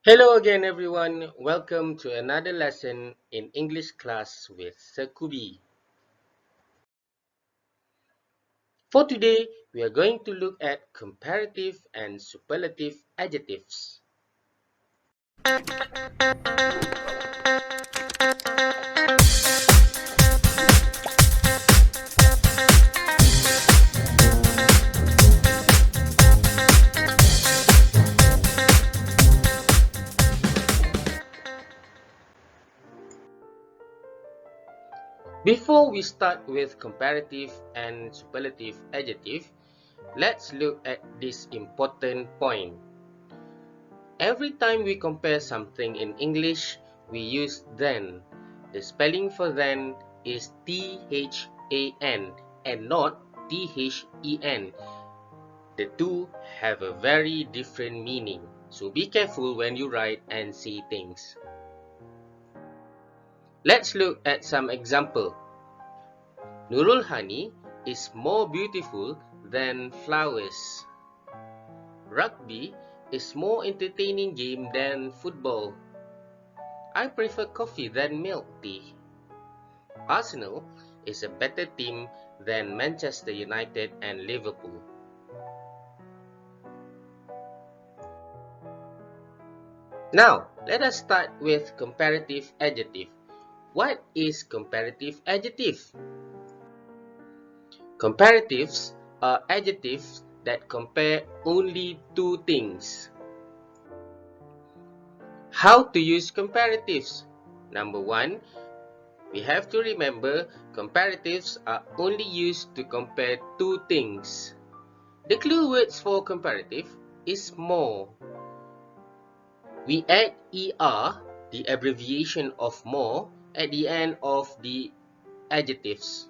Hello again everyone, welcome to another lesson in English class with Sir Kubiey. For today, we are going to look at comparative and superlative adjectives. Before we start with comparative and superlative adjective, let's look at this important point. Every time we compare something in English, we use then. The spelling for then is THAN and not THEN. The two have a very different meaning, so be careful when you write and say things. Let's look at some example. Nurul Hani is more beautiful than flowers. Rugby is more entertaining game than football. I prefer coffee than milk tea. Arsenal is a better team than Manchester United and Liverpool. Now, let us start with comparative adjective. What is comparative adjective? Comparatives are adjectives that compare only two things. How to use comparatives? Number one, we have to remember comparatives are only used to compare two things. The clue words for comparative is more. We add ER, the abbreviation of more, at the end of the adjectives.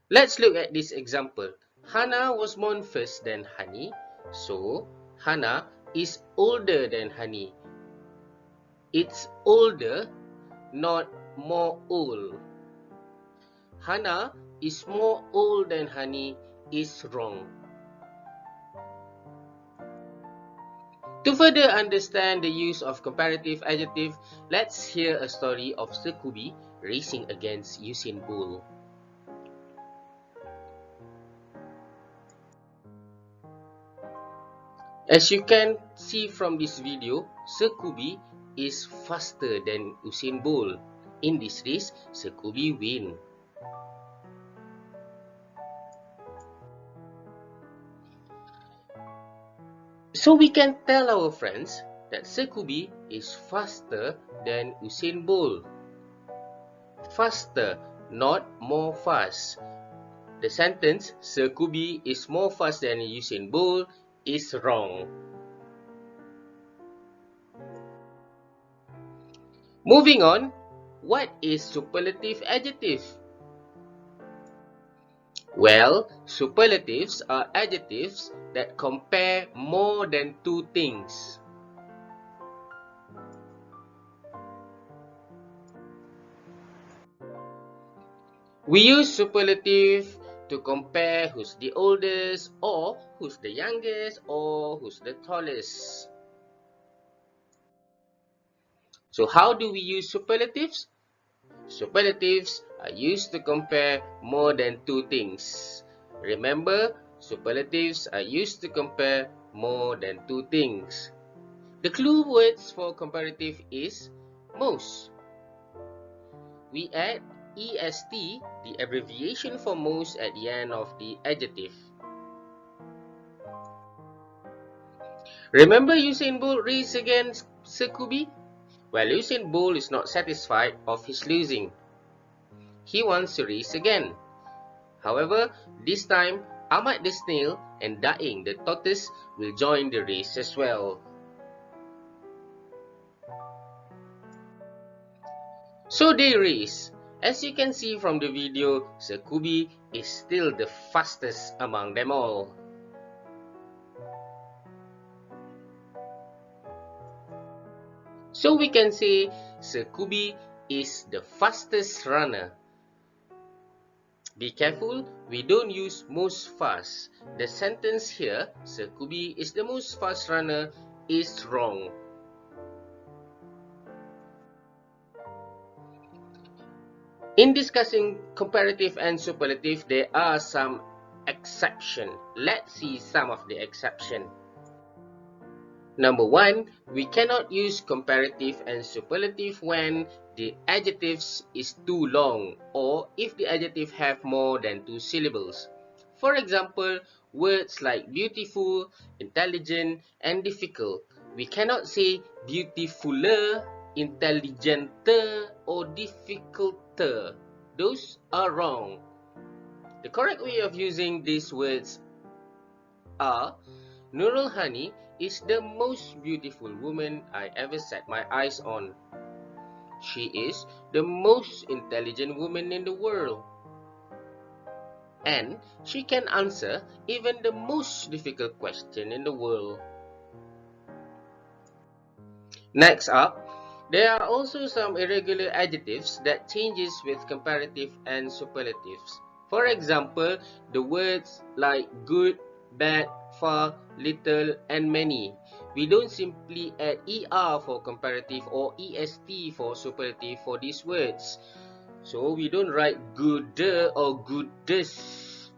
Let's look at this example. Hana was born first than Hani, so Hana is older than Hani. It's older, not more old. Hana is more old than Hani is wrong. To further understand the use of comparative adjective, let's hear a story of Sir Kubiey racing against Usain Bolt. As you can see from this video, Sir Kubiey is faster than Usain Bolt. In this race, Sir Kubiey wins. So we can tell our friends that Sir Kubiey is faster than Usain Bolt. Faster, not more fast. The sentence, Sir Kubiey is more fast than Usain Bolt, is wrong. Moving on, what is superlative adjective? Well, superlatives are adjectives that compare more than two things. We use superlative to compare who's the oldest, or who's the youngest, or who's the tallest. So how do we use superlatives? Superlatives are used to compare more than two things. Remember, superlatives are used to compare more than two things. The clue words for comparative is most. We add EST, the abbreviation for most, at the end of the adjective. Remember Usain Bolt race against Sir Kubiey? Well, Usain Bolt is not satisfied of his losing. He wants to race again. However, this time, Ahmad the snail and Daing the tortoise will join the race as well. So they race. As you can see from the video, Sir Kubiey is still the fastest among them all. So we can say Sir Kubiey is the fastest runner. Be careful, we don't use most fast. The sentence here, Sir Kubiey is the most fast runner, is wrong. In discussing comparative and superlative, there are some exceptions. Let's see some of the exceptions. Number 1, we cannot use comparative and superlative when the adjectives is too long or if the adjective have more than 2 syllables. For example, words like beautiful, intelligent, and difficult. We cannot say beautifuler, intelligenter, or difficulter. Those are wrong. The correct way of using these words are Nurul Hani is the most beautiful woman I ever set my eyes on. She is the most intelligent woman in the world. And she can answer even the most difficult question in the world. Next up, there are also some irregular adjectives that changes with comparative and superlatives. For example, the words like good, bad, far, little, and many. We don't simply add er for comparative or est for superlative for these words. So we don't write gooder or goodest,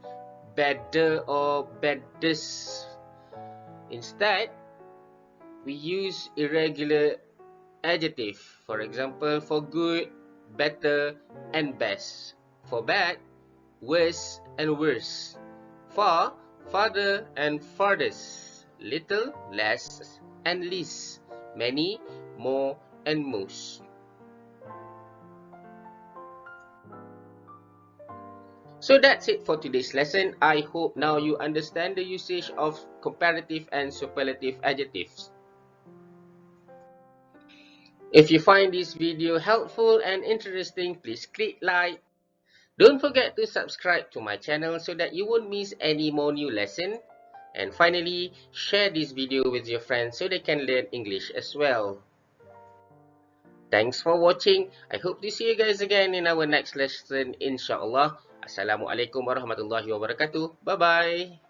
better or baddest. Instead, we use irregular adjective. For example, for good, better, and best. For bad, worse and worse. Far, farther and farthest. Little, less and least. Many, more and most. So that's it for today's lesson. I hope now you understand the usage of comparative and superlative adjectives. If you find this video helpful and interesting, please click like. Don't forget to subscribe to my channel so that you won't miss any more new lesson. And finally, share this video with your friends so they can learn English as well. Thanks for watching. I hope to see you guys again in our next lesson, inshallah. Assalamualaikum warahmatullahi wabarakatuh. Bye-bye.